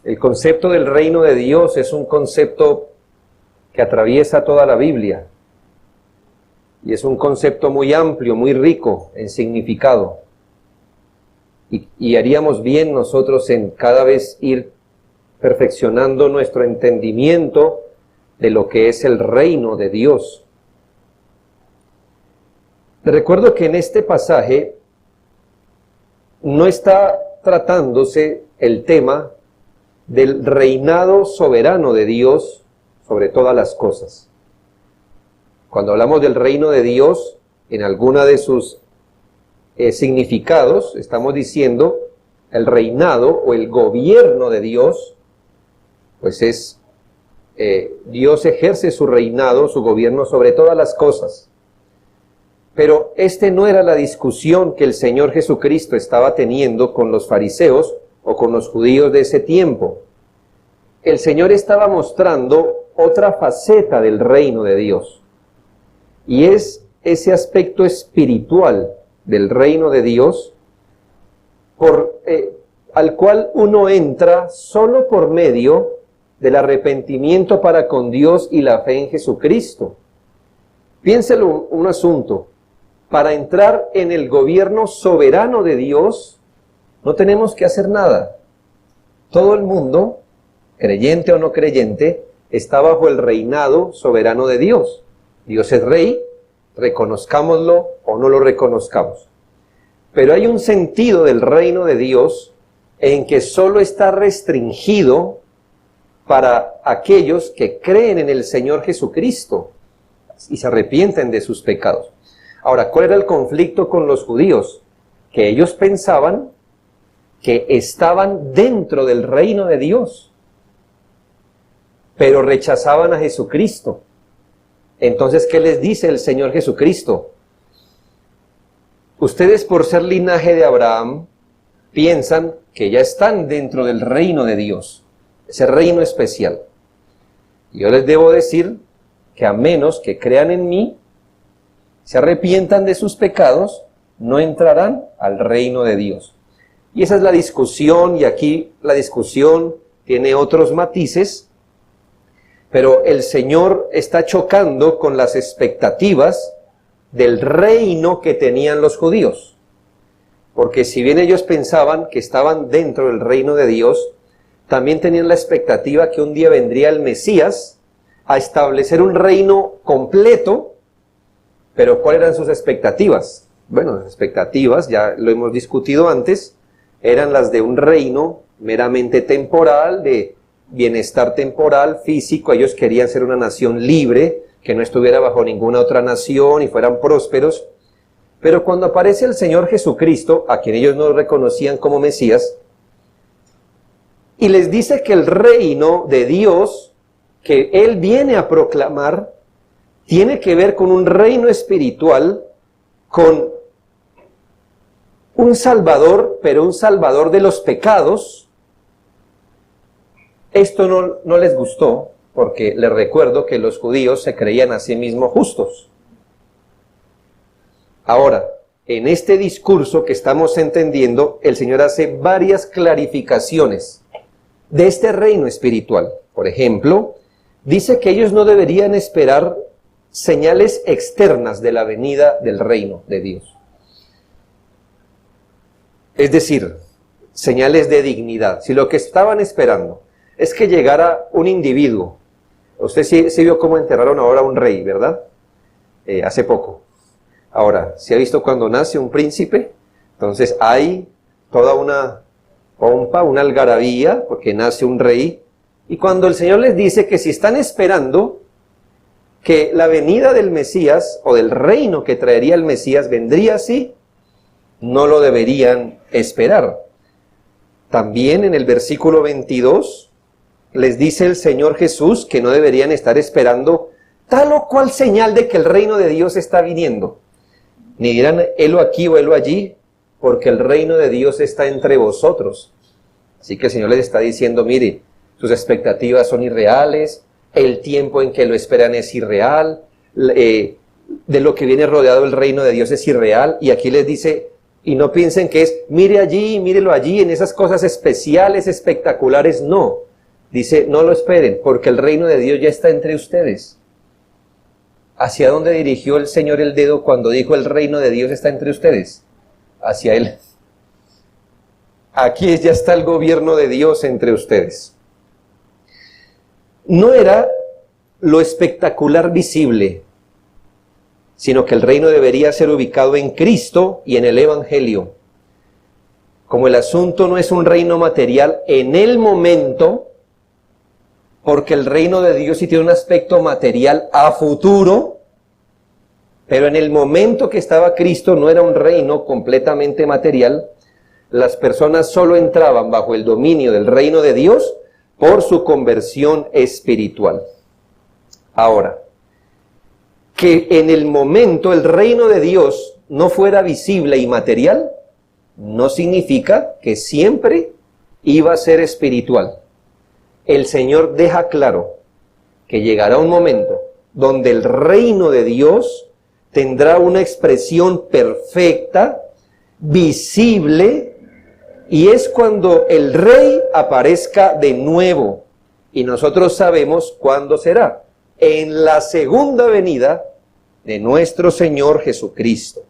El concepto del reino de Dios es un concepto que atraviesa toda la Biblia y es un concepto muy amplio, muy rico en significado. Y haríamos bien nosotros en cada vez ir perfeccionando nuestro entendimiento de lo que es el reino de Dios. Recuerdo que en este pasaje no está tratándose el tema del reinado soberano de Dios sobre todas las cosas. Cuando hablamos del reino de Dios, en alguna de sus significados, estamos diciendo el reinado o el gobierno de Dios, pues es, Dios ejerce su reinado, su gobierno sobre todas las cosas. Pero este no era la discusión que el Señor Jesucristo estaba teniendo con los fariseos o con los judíos de ese tiempo. El Señor estaba mostrando otra faceta del reino de Dios. Y es ese aspecto espiritual del reino de Dios al cual uno entra solo por medio del arrepentimiento para con Dios y la fe en Jesucristo. Piénselo un asunto. Para entrar en el gobierno soberano de Dios, no tenemos que hacer nada. Todo el mundo, creyente o no creyente, está bajo el reinado soberano de Dios. Dios es rey, reconozcámoslo o no lo reconozcamos. Pero hay un sentido del reino de Dios en que solo está restringido para aquellos que creen en el Señor Jesucristo y se arrepienten de sus pecados. Ahora, ¿cuál era el conflicto con los judíos? Que ellos pensaban que estaban dentro del reino de Dios, pero rechazaban a Jesucristo. Entonces, ¿qué les dice el Señor Jesucristo? Ustedes, por ser linaje de Abraham, piensan que ya están dentro del reino de Dios, ese reino especial. Yo les debo decir que a menos que crean en mí, se arrepientan de sus pecados, no entrarán al reino de Dios. Y esa es la discusión, y aquí la discusión tiene otros matices, pero el Señor está chocando con las expectativas del reino que tenían los judíos. Porque si bien ellos pensaban que estaban dentro del reino de Dios, también tenían la expectativa que un día vendría el Mesías a establecer un reino completo. Pero ¿cuáles eran sus expectativas? Bueno, las expectativas, ya lo hemos discutido antes, eran las de un reino meramente temporal, de bienestar temporal, físico. Ellos querían ser una nación libre, que no estuviera bajo ninguna otra nación y fueran prósperos. Pero cuando aparece el Señor Jesucristo, a quien ellos no reconocían como Mesías, y les dice que el reino de Dios que Él viene a proclamar tiene que ver con un reino espiritual, con un Salvador, pero un Salvador de los pecados. Esto no les gustó, porque les recuerdo que los judíos se creían a sí mismos justos. Ahora, en este discurso que estamos entendiendo, el Señor hace varias clarificaciones de este reino espiritual. Por ejemplo, dice que ellos no deberían esperar señales externas de la venida del reino de Dios. Es decir, señales de dignidad. Si lo que estaban esperando es que llegara un individuo, usted sí vio cómo enterraron ahora a un rey, ¿verdad? Hace poco. Ahora, ¿se ha visto cuando nace un príncipe? Entonces hay toda una pompa, una algarabía, porque nace un rey. Y cuando el Señor les dice que si están esperando que la venida del Mesías o del reino que traería el Mesías vendría así, no lo deberían esperar. También en el versículo 22 les dice el Señor Jesús que no deberían estar esperando tal o cual señal de que el reino de Dios está viniendo. Ni dirán helo aquí o helo allí, porque el reino de Dios está entre vosotros. Así que el Señor les está diciendo, mire, sus expectativas son irreales, el tiempo en que lo esperan es irreal, de lo que viene rodeado el reino de Dios es irreal, y aquí les dice, Y no piensen que es, mire allí, mírelo allí, en esas cosas especiales, espectaculares, no. Dice, no lo esperen, porque el reino de Dios ya está entre ustedes. ¿Hacia dónde dirigió el Señor el dedo cuando dijo el reino de Dios está entre ustedes? Hacia Él. Aquí ya está el gobierno de Dios entre ustedes. No era lo espectacular visible, sino que el reino debería ser ubicado en Cristo y en el Evangelio. Como el asunto no es un reino material en el momento, porque el reino de Dios sí tiene un aspecto material a futuro, pero en el momento que estaba Cristo no era un reino completamente material. Las personas solo entraban bajo el dominio del reino de Dios por su conversión espiritual. Ahora, que en el momento el reino de Dios no fuera visible y material, no significa que siempre iba a ser espiritual. El Señor deja claro que llegará un momento donde el reino de Dios tendrá una expresión perfecta, visible, y es cuando el Rey aparezca de nuevo. Y nosotros sabemos cuándo será. En la segunda venida de nuestro Señor Jesucristo.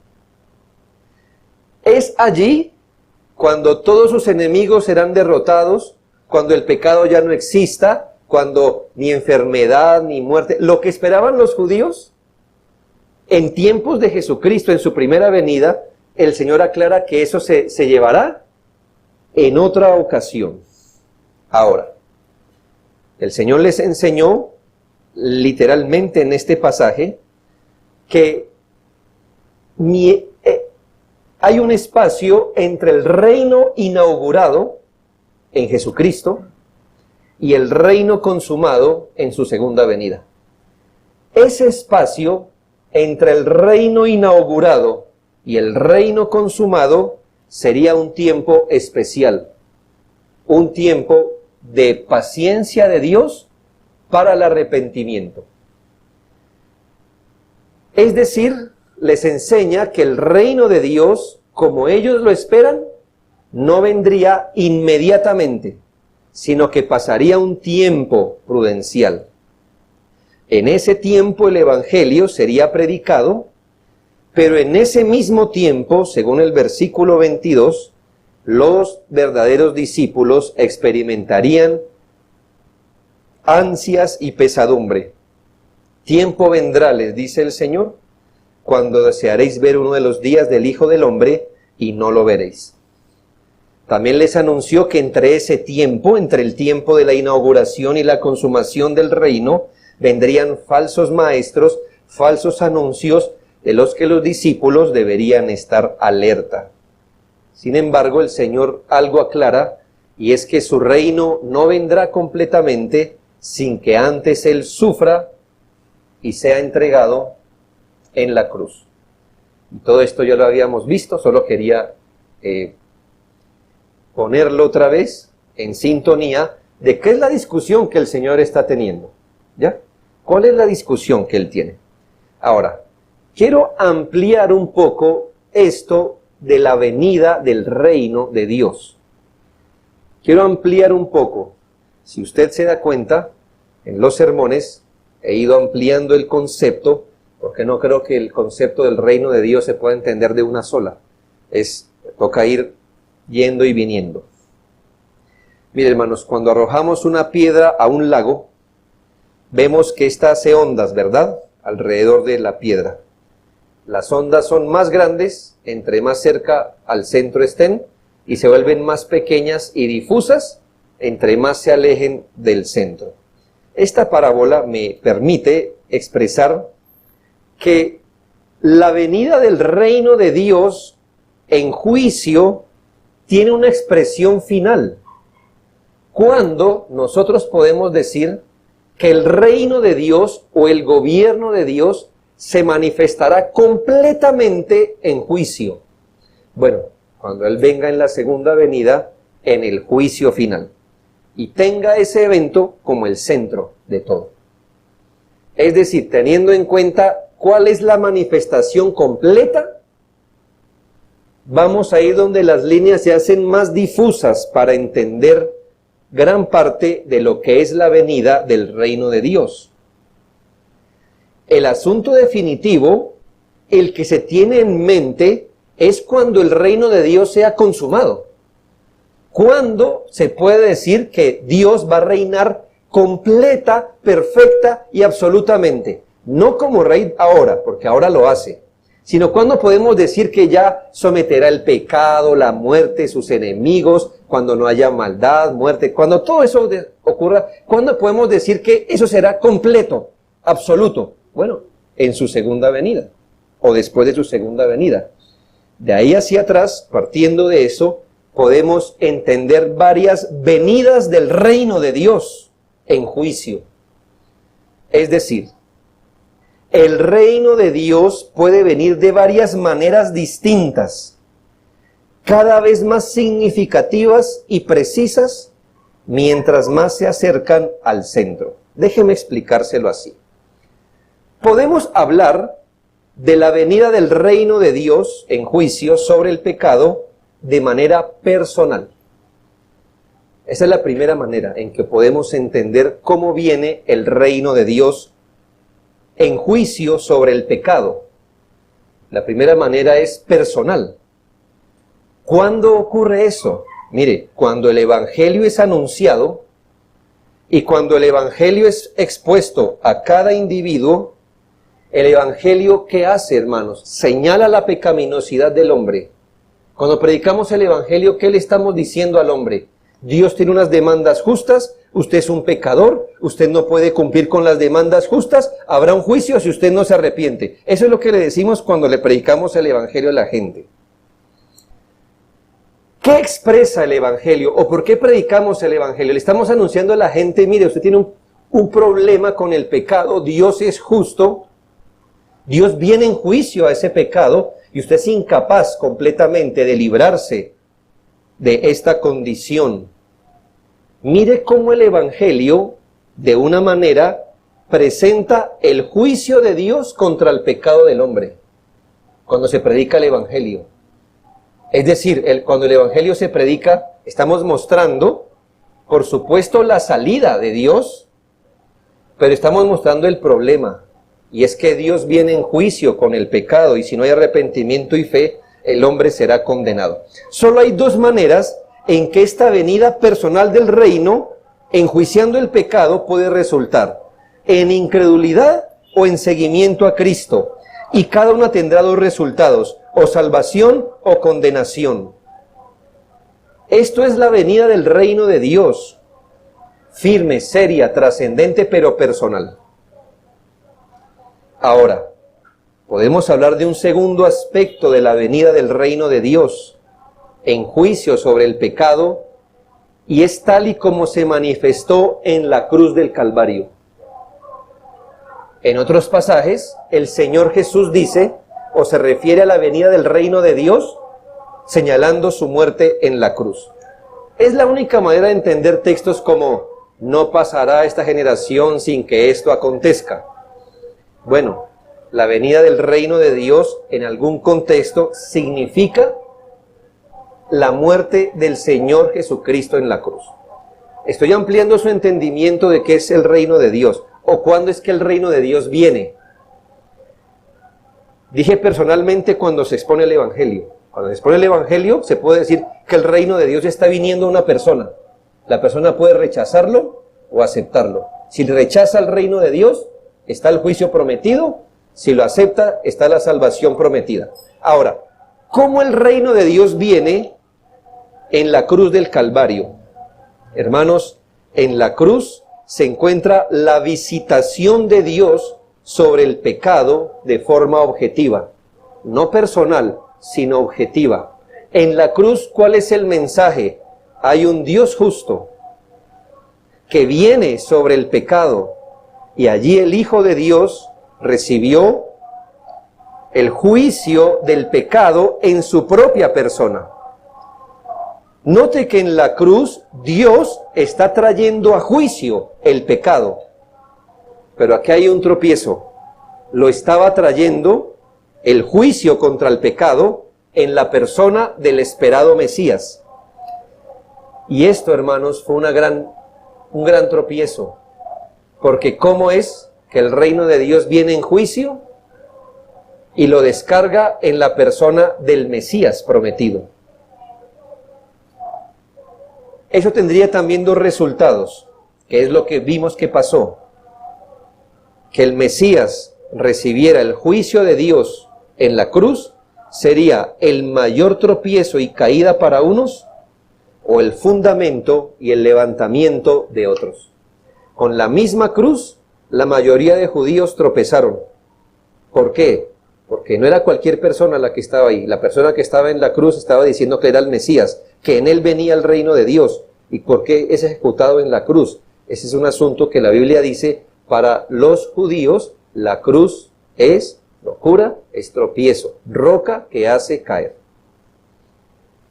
Es allí cuando todos sus enemigos serán derrotados, cuando el pecado ya no exista, cuando ni enfermedad ni muerte, lo que esperaban los judíos, en tiempos de Jesucristo, en su primera venida, el Señor aclara que eso se llevará en otra ocasión. Ahora, el Señor les enseñó literalmente en este pasaje que hay un espacio entre el reino inaugurado en Jesucristo y el reino consumado en su segunda venida. Ese espacio entre el reino inaugurado y el reino consumado sería un tiempo especial, un tiempo de paciencia de Dios para el arrepentimiento. Es decir, les enseña que el reino de Dios, como ellos lo esperan, no vendría inmediatamente, sino que pasaría un tiempo prudencial. En ese tiempo el Evangelio sería predicado, pero en ese mismo tiempo, según el versículo 22, los verdaderos discípulos experimentarían ansias y pesadumbre. Tiempo vendrá, les dice el Señor, cuando desearéis ver uno de los días del Hijo del Hombre y no lo veréis. También les anunció que entre ese tiempo, entre el tiempo de la inauguración y la consumación del reino, vendrían falsos maestros, falsos anuncios, de los que los discípulos deberían estar alerta. Sin embargo, el Señor algo aclara, y es que su reino no vendrá completamente sin que antes Él sufra y sea entregado en la cruz. Y todo esto ya lo habíamos visto, solo quería ponerlo otra vez en sintonía de qué es la discusión que el Señor está teniendo. ¿Ya? ¿Cuál es la discusión que Él tiene? Ahora, quiero ampliar un poco esto de la venida del reino de Dios. Quiero ampliar un poco. Si usted se da cuenta, en los sermones he ido ampliando el concepto, porque no creo que el concepto del reino de Dios se pueda entender de una sola. Toca ir yendo y viniendo. Miren, hermanos, cuando arrojamos una piedra a un lago, vemos que ésta hace ondas, ¿verdad?, alrededor de la piedra. Las ondas son más grandes entre más cerca al centro estén y se vuelven más pequeñas y difusas entre más se alejen del centro. Esta parábola me permite expresar que la venida del reino de Dios en juicio tiene una expresión final. Cuando nosotros podemos decir que el reino de Dios o el gobierno de Dios se manifestará completamente en juicio. Bueno, cuando Él venga en la segunda venida, en el juicio final, y tenga ese evento como el centro de todo. Es decir, teniendo en cuenta cuál es la manifestación completa, vamos a ir donde las líneas se hacen más difusas para entender gran parte de lo que es la venida del reino de Dios. El asunto definitivo, el que se tiene en mente, es cuando el reino de Dios sea consumado. Cuando se puede decir que Dios va a reinar completa, perfecta y absolutamente. No como rey ahora, porque ahora lo hace, sino cuando podemos decir que ya someterá el pecado, la muerte, sus enemigos, cuando no haya maldad, muerte, cuando todo eso ocurra, ¿cuándo podemos decir que eso será completo, absoluto? Bueno, en su segunda venida, o después de su segunda venida. De ahí hacia atrás, partiendo de eso, podemos entender varias venidas del reino de Dios en juicio. Es decir, el reino de Dios puede venir de varias maneras distintas, cada vez más significativas y precisas, mientras más se acercan al centro. Déjeme explicárselo así. Podemos hablar de la venida del reino de Dios en juicio sobre el pecado de manera personal. Esa es la primera manera en que podemos entender cómo viene el reino de Dios en juicio sobre el pecado. La primera manera es personal. ¿Cuándo ocurre eso? Mire, cuando el evangelio es anunciado y cuando el evangelio es expuesto a cada individuo, el evangelio, ¿qué hace, hermanos? Señala la pecaminosidad del hombre. Cuando predicamos el evangelio, ¿qué le estamos diciendo al hombre? Dios tiene unas demandas justas, usted es un pecador, usted no puede cumplir con las demandas justas, habrá un juicio si usted no se arrepiente. Eso es lo que le decimos cuando le predicamos el evangelio a la gente. ¿Qué expresa el evangelio? ¿O por qué predicamos el evangelio? Le estamos anunciando a la gente, mire, usted tiene un problema con el pecado, Dios es justo, Dios viene en juicio a ese pecado y usted es incapaz completamente de librarse de esta condición. Mire cómo el evangelio, de una manera, presenta el juicio de Dios contra el pecado del hombre, cuando se predica el evangelio. Es decir, cuando el evangelio se predica, estamos mostrando, por supuesto, la salida de Dios, pero estamos mostrando el problema, y es que Dios viene en juicio con el pecado, y si no hay arrepentimiento y fe, el hombre será condenado. Solo hay dos maneras en que esta venida personal del reino, enjuiciando el pecado, puede resultar: en incredulidad o en seguimiento a Cristo. Y cada una tendrá dos resultados: o salvación o condenación. Esto es la venida del reino de Dios, firme, seria, trascendente, pero personal. Ahora, podemos hablar de un segundo aspecto de la venida del reino de Dios en juicio sobre el pecado, y es tal y como se manifestó en la cruz del Calvario. En otros pasajes, el Señor Jesús dice, o se refiere a la venida del reino de Dios, señalando su muerte en la cruz. Es la única manera de entender textos como, no pasará esta generación sin que esto acontezca. Bueno, la venida del reino de Dios, en algún contexto, significa la muerte del Señor Jesucristo en la cruz. Estoy ampliando su entendimiento de qué es el reino de Dios, o cuándo es que el reino de Dios viene. Dije personalmente cuando se expone el evangelio. Cuando se expone el evangelio, se puede decir que el reino de Dios está viniendo a una persona. La persona puede rechazarlo o aceptarlo. Si rechaza el reino de Dios, está el juicio prometido. Si lo acepta, está la salvación prometida. Ahora, ¿cómo el reino de Dios viene en la cruz del Calvario? Hermanos, en la cruz se encuentra la visitación de Dios sobre el pecado de forma objetiva, no personal, sino objetiva. En la cruz, ¿cuál es el mensaje? Hay un Dios justo que viene sobre el pecado, y allí el Hijo de Dios recibió el juicio del pecado en su propia persona. Note que en la cruz Dios está trayendo a juicio el pecado. Pero aquí hay un tropiezo. Lo estaba trayendo el juicio contra el pecado en la persona del esperado Mesías. Y esto, hermanos, fue un gran tropiezo, porque ¿cómo es que el reino de Dios viene en juicio y lo descarga en la persona del Mesías prometido? Eso tendría también dos resultados, que es lo que vimos que pasó. Que el Mesías recibiera el juicio de Dios en la cruz sería el mayor tropiezo y caída para unos, o el fundamento y el levantamiento de otros. Con la misma cruz, la mayoría de judíos tropezaron. ¿Por qué? Porque no era cualquier persona la que estaba ahí. La persona que estaba en la cruz estaba diciendo que era el Mesías, que en él venía el reino de Dios. ¿Y por qué es ejecutado en la cruz? Ese es un asunto que la Biblia dice, para los judíos, la cruz es locura, es tropiezo, roca que hace caer.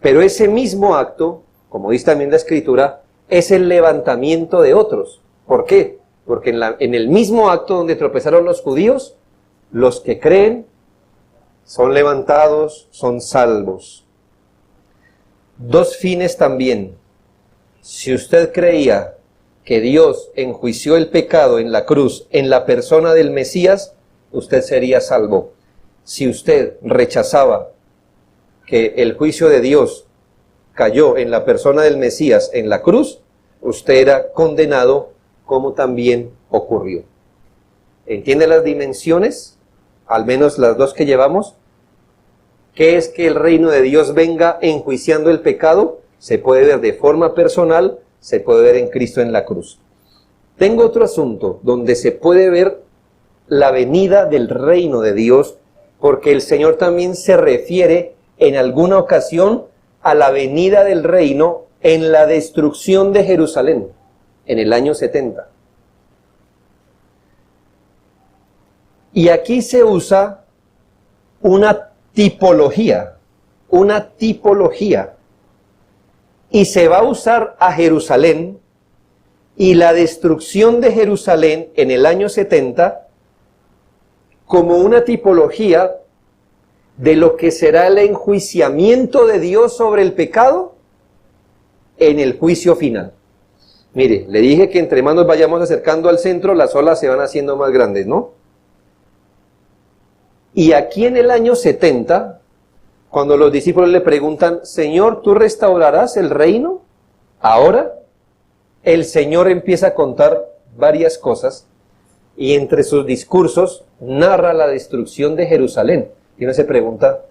Pero ese mismo acto, como dice también la Escritura, es el levantamiento de otros. ¿Por qué? Porque en el mismo acto donde tropezaron los judíos, los que creen son levantados, son salvos. Dos fines también. Si usted creía que Dios enjuició el pecado en la cruz, en la persona del Mesías, usted sería salvo. Si usted rechazaba que el juicio de Dios cayó en la persona del Mesías en la cruz, usted era condenado, como también ocurrió. ¿Entiende las dimensiones? Al menos las dos que llevamos. ¿Qué es que el reino de Dios venga enjuiciando el pecado? Se puede ver de forma personal, se puede ver en Cristo en la cruz. Tengo otro asunto donde se puede ver la venida del reino de Dios, porque el Señor también se refiere en alguna ocasión a la venida del reino en la destrucción de Jerusalén, en el año 70. Y aquí se usa una tipología, y se va a usar a Jerusalén y la destrucción de Jerusalén en el año 70 como una tipología de lo que será el enjuiciamiento de Dios sobre el pecado en el juicio final. Mire, le dije que entre más nos vayamos acercando al centro, las olas se van haciendo más grandes, ¿no? Y aquí en el año 70, cuando los discípulos le preguntan, Señor, ¿tú restaurarás el reino? Ahora, el Señor empieza a contar varias cosas y entre sus discursos narra la destrucción de Jerusalén. Y uno se pregunta,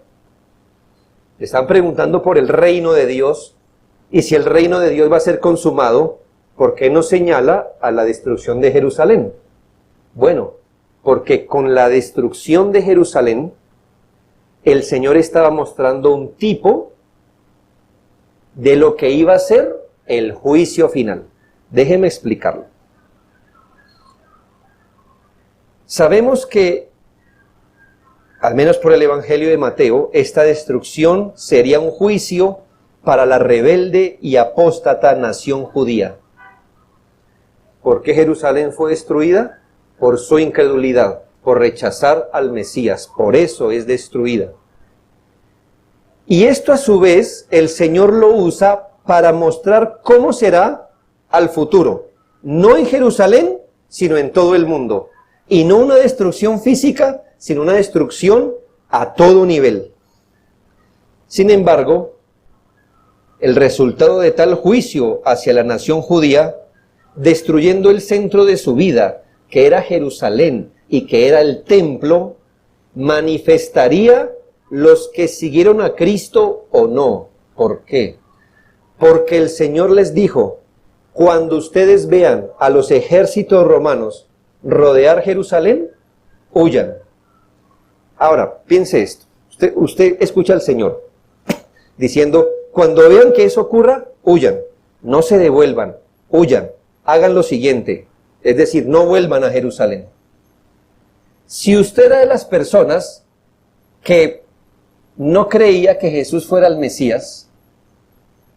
le están preguntando por el reino de Dios, y si el reino de Dios va a ser consumado, ¿por qué no señala a la destrucción de Jerusalén? Bueno, porque con la destrucción de Jerusalén, el Señor estaba mostrando un tipo de lo que iba a ser el juicio final. Déjeme explicarlo. Sabemos que, al menos por el Evangelio de Mateo, esta destrucción sería un juicio para la rebelde y apóstata nación judía. ¿Por qué Jerusalén fue destruida? Por su incredulidad, por rechazar al Mesías. Por eso es destruida. Y esto a su vez el Señor lo usa para mostrar cómo será al futuro. No en Jerusalén, sino en todo el mundo. Y no una destrucción física, sino una destrucción a todo nivel. Sin embargo, el resultado de tal juicio hacia la nación judía, destruyendo el centro de su vida, que era Jerusalén y que era el templo, manifestaría los que siguieron a Cristo o no. ¿Por qué? Porque el Señor les dijo, cuando ustedes vean a los ejércitos romanos rodear Jerusalén, huyan. Ahora, piense esto. Usted escucha al Señor diciendo, cuando vean que eso ocurra, huyan. No se devuelvan, huyan. Hagan lo siguiente, es decir, no vuelvan a Jerusalén. Si usted era de las personas que no creía que Jesús fuera el Mesías,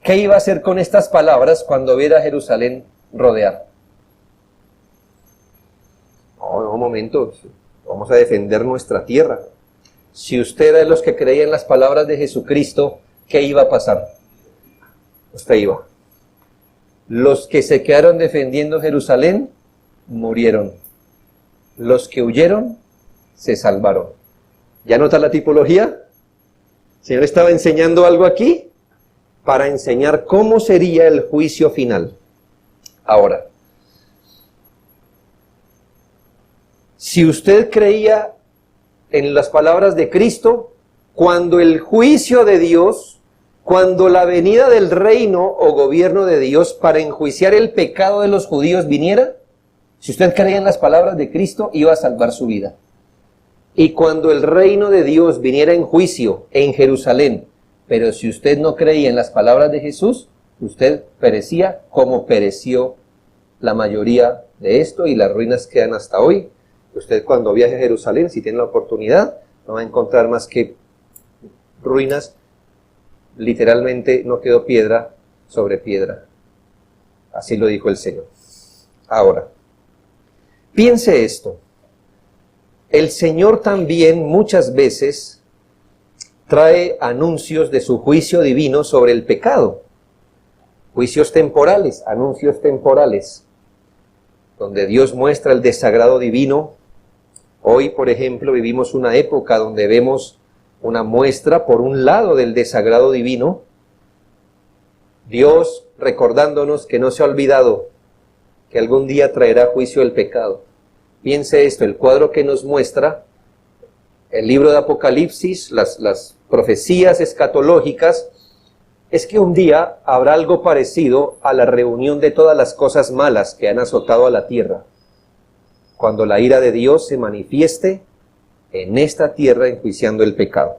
¿qué iba a hacer con estas palabras cuando viera a Jerusalén rodear? No, un momento, vamos a defender nuestra tierra. si usted era de los que creía en las palabras de Jesucristo, ¿qué iba a pasar? Usted iba. Los que se quedaron defendiendo Jerusalén, murieron. Los que huyeron, se salvaron. ¿Ya nota la tipología? El Señor estaba enseñando algo aquí para enseñar cómo sería el juicio final. Ahora, si usted creía en las palabras de Cristo, cuando el juicio de Dios, cuando la venida del reino o gobierno de Dios para enjuiciar el pecado de los judíos viniera, si usted creía en las palabras de Cristo, iba a salvar su vida. Y cuando el reino de Dios viniera en juicio en Jerusalén, pero si usted no creía en las palabras de Jesús, usted perecía como pereció la mayoría de esto, y las ruinas quedan hasta hoy. Usted cuando viaje a Jerusalén, si tiene la oportunidad, no va a encontrar más que ruinas. Literalmente no quedó piedra sobre piedra. Así lo dijo el Señor. Ahora, piense esto. El Señor también muchas veces trae anuncios de su juicio divino sobre el pecado. Juicios temporales, anuncios temporales, donde Dios muestra el desagrado divino. Hoy, por ejemplo, vivimos una época donde vemos una muestra, por un lado, del desagrado divino. Dios recordándonos que no se ha olvidado que algún día traerá juicio del pecado. Piense esto, el cuadro que nos muestra el libro de Apocalipsis, las profecías escatológicas, es que un día habrá algo parecido a la reunión de todas las cosas malas que han azotado a la tierra, cuando la ira de Dios se manifieste en esta tierra enjuiciando el pecado.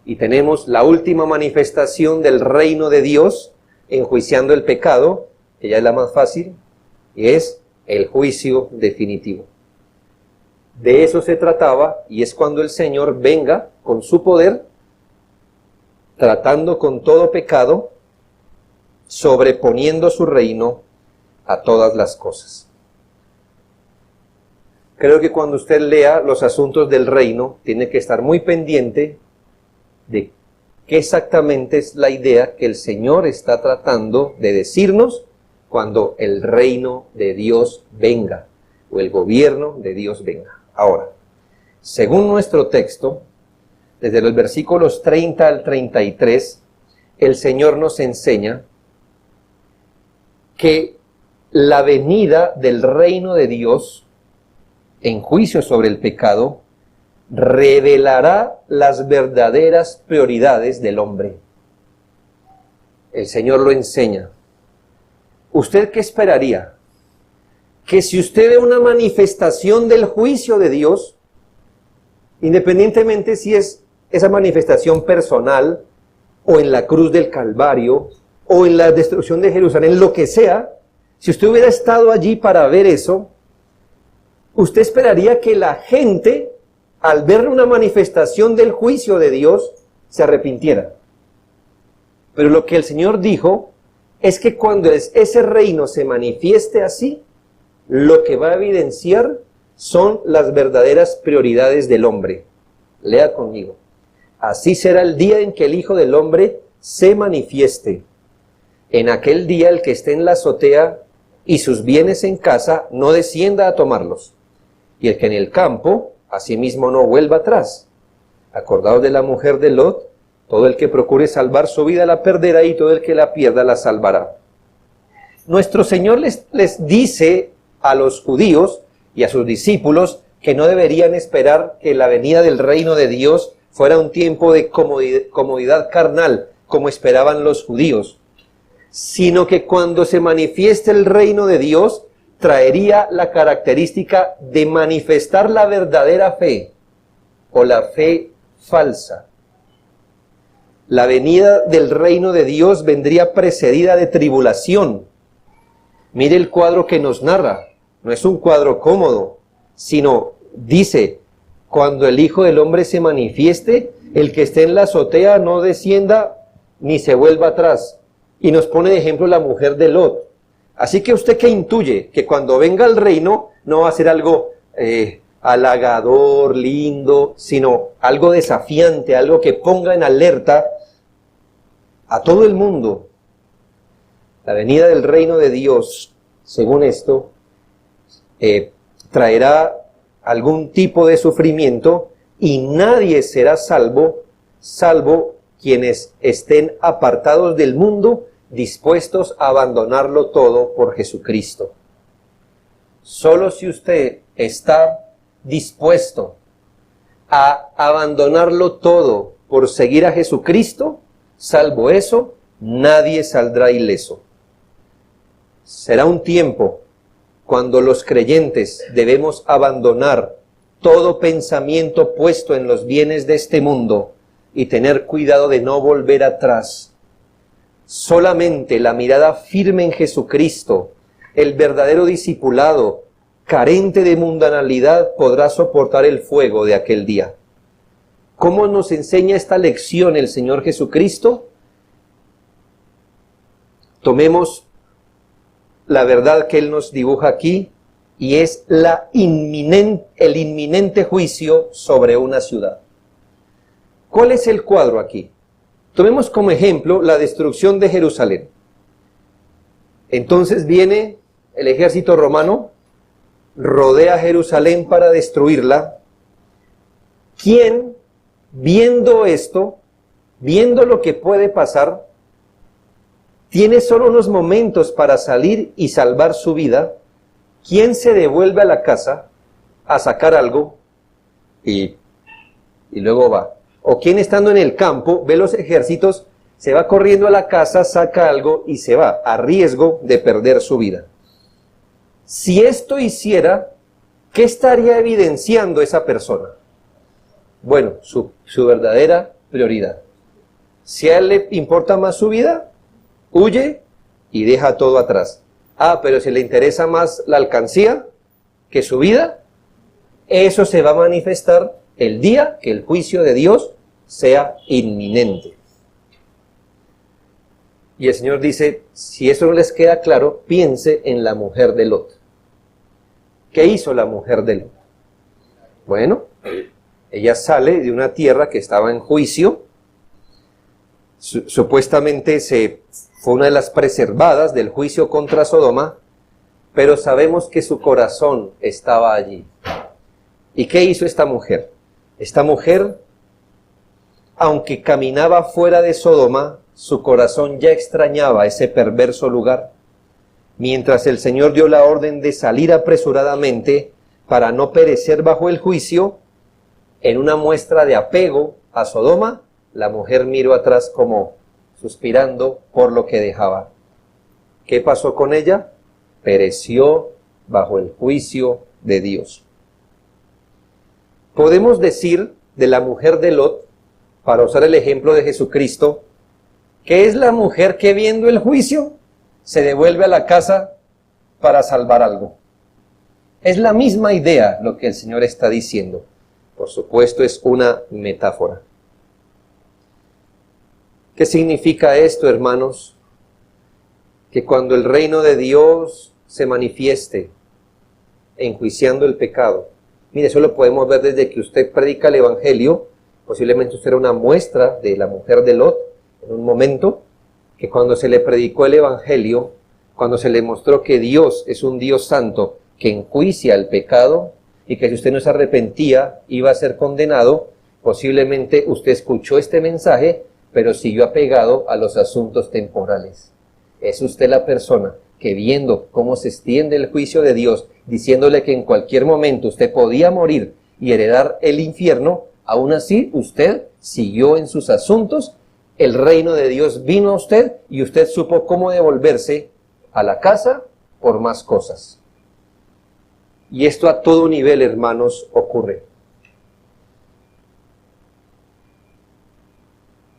Y tenemos la última manifestación del reino de Dios enjuiciando el pecado, que ya es la más fácil, y es el juicio definitivo. De eso se trataba, y es cuando el Señor venga con su poder, tratando con todo pecado, sobreponiendo su reino a todas las cosas. Creo que cuando usted lea los asuntos del reino, tiene que estar muy pendiente de qué exactamente es la idea que el Señor está tratando de decirnos cuando el reino de Dios venga, o el gobierno de Dios venga. Ahora, según nuestro texto, desde los versículos 30 al 33, el Señor nos enseña que la venida del reino de Dios en juicio sobre el pecado revelará las verdaderas prioridades del hombre. El Señor lo enseña. ¿Usted qué esperaría? Que si usted ve una manifestación del juicio de Dios, independientemente si es esa manifestación personal, o en la cruz del Calvario, o en la destrucción de Jerusalén, lo que sea, si usted hubiera estado allí para ver eso, usted esperaría que la gente, al ver una manifestación del juicio de Dios, se arrepintiera. Pero lo que el Señor dijo es que cuando ese reino se manifieste así, lo que va a evidenciar son las verdaderas prioridades del hombre. Lea conmigo. Así será el día en que el Hijo del Hombre se manifieste. En aquel día el que esté en la azotea y sus bienes en casa no descienda a tomarlos, y el que en el campo asimismo no vuelva atrás. Acordaos de la mujer de Lot, todo el que procure salvar su vida la perderá, y todo el que la pierda la salvará. Nuestro Señor les dice a los judíos y a sus discípulos que no deberían esperar que la venida del reino de Dios fuera un tiempo de comodidad carnal, como esperaban los judíos, sino que cuando se manifieste el reino de Dios, traería la característica de manifestar la verdadera fe, o la fe falsa. La venida del reino de Dios vendría precedida de tribulación. Mire el cuadro que nos narra. No es un cuadro cómodo, sino dice, cuando el Hijo del Hombre se manifieste, el que esté en la azotea no descienda ni se vuelva atrás. Y nos pone de ejemplo la mujer de Lot. Así que usted que intuye que cuando venga el reino no va a ser algo halagador, lindo, sino algo desafiante, algo que ponga en alerta a todo el mundo. La venida del reino de Dios, según esto, traerá algún tipo de sufrimiento y nadie será salvo quienes estén apartados del mundo, dispuestos a abandonarlo todo por Jesucristo. Solo si usted está dispuesto a abandonarlo todo por seguir a Jesucristo, salvo eso, nadie saldrá ileso. Será un tiempo cuando los creyentes debemos abandonar todo pensamiento puesto en los bienes de este mundo y tener cuidado de no volver atrás. Solamente la mirada firme en Jesucristo, el verdadero discipulado, carente de mundanalidad, podrá soportar el fuego de aquel día. ¿Cómo nos enseña esta lección el Señor Jesucristo? Tomemos la verdad que Él nos dibuja aquí, y es el inminente juicio sobre una ciudad. ¿Cuál es el cuadro aquí? Tomemos como ejemplo la destrucción de Jerusalén. Entonces viene el ejército romano, rodea Jerusalén para destruirla. ¿Quién, viendo esto, viendo lo que puede pasar, tiene solo unos momentos para salir y salvar su vida? ¿Quién se devuelve a la casa a sacar algo y luego va? ¿O quién, estando en el campo, ve los ejércitos, se va corriendo a la casa, saca algo y se va, a riesgo de perder su vida? Si esto hiciera, ¿qué estaría evidenciando esa persona? Bueno, su verdadera prioridad. Si a él le importa más su vida, huye y deja todo atrás. Pero si le interesa más la alcancía que su vida, eso se va a manifestar el día que el juicio de Dios sea inminente. Y el Señor dice, si eso no les queda claro, piense en la mujer de Lot. ¿Qué hizo la mujer de Lot? Bueno, ella sale de una tierra que estaba en juicio, supuestamente fue una de las preservadas del juicio contra Sodoma, pero sabemos que su corazón estaba allí. ¿Y qué hizo esta mujer? Esta mujer, aunque caminaba fuera de Sodoma, su corazón ya extrañaba ese perverso lugar. Mientras el Señor dio la orden de salir apresuradamente para no perecer bajo el juicio, en una muestra de apego a Sodoma, la mujer miró atrás como suspirando por lo que dejaba. ¿Qué pasó con ella? Pereció bajo el juicio de Dios. Podemos decir de la mujer de Lot, para usar el ejemplo de Jesucristo, que es la mujer que, viendo el juicio, se devuelve a la casa para salvar algo. Es la misma idea lo que el Señor está diciendo. Por supuesto, es una metáfora. ¿Qué significa esto, hermanos? Que cuando el reino de Dios se manifieste enjuiciando el pecado, mire, eso lo podemos ver desde que usted predica el Evangelio. Posiblemente usted era una muestra de la mujer de Lot en un momento, que cuando se le predicó el Evangelio, cuando se le mostró que Dios es un Dios santo que enjuicia el pecado y que si usted no se arrepentía iba a ser condenado, posiblemente usted escuchó este mensaje, pero siguió apegado a los asuntos temporales. Es usted la persona que, viendo cómo se extiende el juicio de Dios, diciéndole que en cualquier momento usted podía morir y heredar el infierno, aún así usted siguió en sus asuntos, el reino de Dios vino a usted y usted supo cómo devolverse a la casa por más cosas. Y esto a todo nivel, hermanos, ocurre.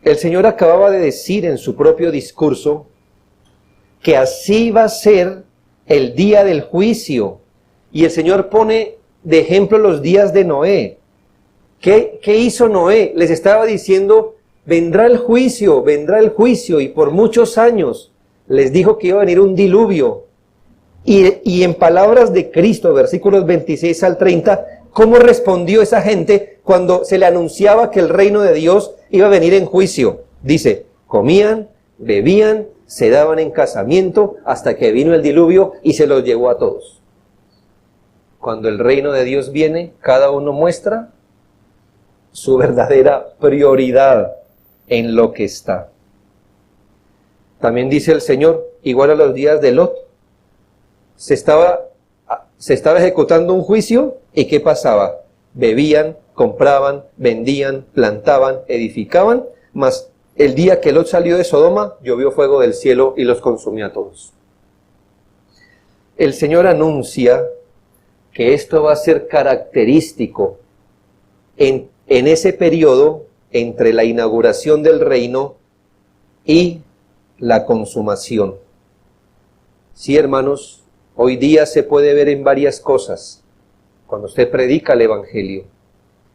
El Señor acababa de decir en su propio discurso que así va a ser el día del juicio. Y el Señor pone de ejemplo los días de Noé. ¿Qué hizo Noé? Les estaba diciendo, vendrá el juicio, y por muchos años les dijo que iba a venir un diluvio. Y en palabras de Cristo, versículos 26 al 30, ¿Cómo respondió esa gente cuando se le anunciaba que el reino de Dios iba a venir en juicio? Dice, comían, bebían, se daban en casamiento hasta que vino el diluvio y se los llevó a todos. Cuando el reino de Dios viene, cada uno muestra su verdadera prioridad en lo que está. También dice el Señor, igual a los días de Lot, se estaba ejecutando un juicio y ¿qué pasaba? Bebían, compraban, vendían, plantaban, edificaban, mas el día que Lot salió de Sodoma, llovió fuego del cielo y los consumió a todos. El Señor anuncia que esto va a ser característico en ese periodo entre la inauguración del reino y la consumación. Sí, hermanos, hoy día se puede ver en varias cosas. Cuando usted predica el Evangelio,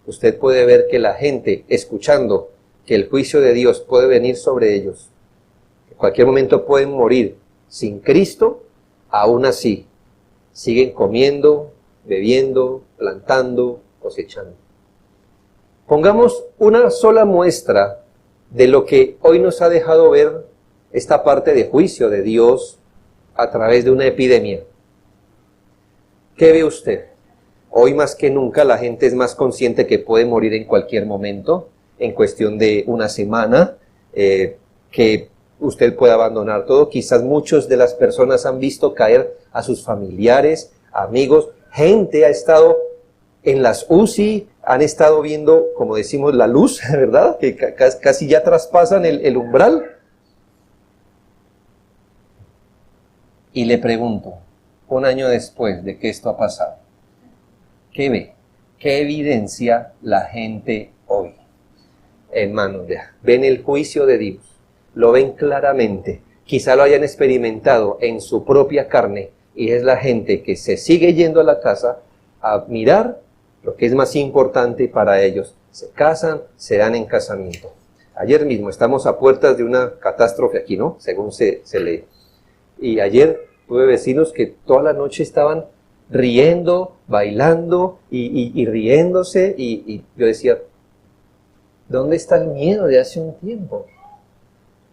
usted puede ver que la gente, escuchando que el juicio de Dios puede venir sobre ellos, en cualquier momento pueden morir sin Cristo, aún así siguen comiendo, bebiendo, plantando, cosechando. Pongamos una sola muestra de lo que hoy nos ha dejado ver esta parte de juicio de Dios a través de una epidemia. ¿Qué ve usted? Hoy más que nunca la gente es más consciente que puede morir en cualquier momento, en cuestión de una semana, que usted puede abandonar todo. Quizás muchas de las personas han visto caer a sus familiares, amigos, gente ha estado en las UCI, han estado viendo, como decimos, la luz, ¿verdad? Que casi ya traspasan el umbral. Y le pregunto, un año después de que esto ha pasado, ¿qué ve? ¿Qué evidencia la gente hoy? Hermanos, ven el juicio de Dios, lo ven claramente, quizá lo hayan experimentado en su propia carne, y es la gente que se sigue yendo a la casa a mirar lo que es más importante para ellos. Se casan, se dan en casamiento. Ayer mismo estamos a puertas de una catástrofe aquí, ¿no? Según se lee. Y ayer tuve vecinos que toda la noche estaban riendo, bailando y riéndose, y yo decía, ¿dónde está el miedo de hace un tiempo?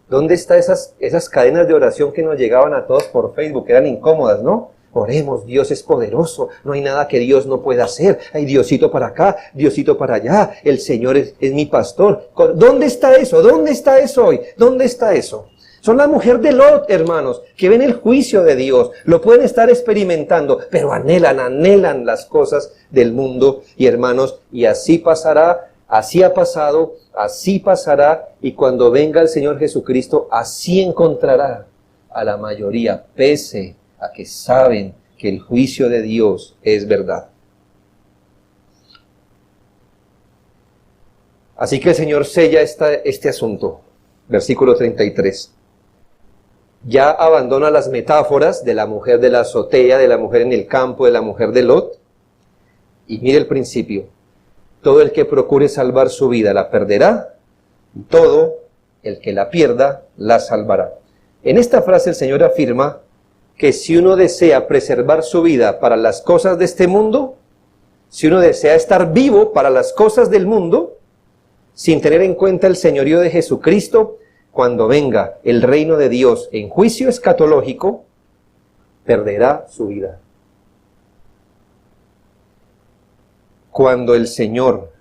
¿Dónde están esas cadenas de oración que nos llegaban a todos por Facebook, que eran incómodas, ¿no? Oremos, Dios es poderoso, no hay nada que Dios no pueda hacer. Hay Diosito para acá, Diosito para allá, el Señor es mi pastor. ¿Dónde está eso? ¿Dónde está eso hoy? ¿Dónde está eso? Son la mujer de Lot, hermanos, que ven el juicio de Dios, lo pueden estar experimentando, pero anhelan las cosas del mundo. Y hermanos, y así pasará, así ha pasado, así pasará, y cuando venga el Señor Jesucristo, así encontrará a la mayoría, pese a que saben que el juicio de Dios es verdad. Así que el Señor sella este asunto. Versículo 33. Ya abandona las metáforas de la mujer de la azotea, de la mujer en el campo, de la mujer de Lot. Y mire el principio. Todo el que procure salvar su vida la perderá, y todo el que la pierda la salvará. En esta frase el Señor afirma que si uno desea preservar su vida para las cosas de este mundo, si uno desea estar vivo para las cosas del mundo, sin tener en cuenta el señorío de Jesucristo, cuando venga el reino de Dios en juicio escatológico, perderá su vida. Cuando el Señor,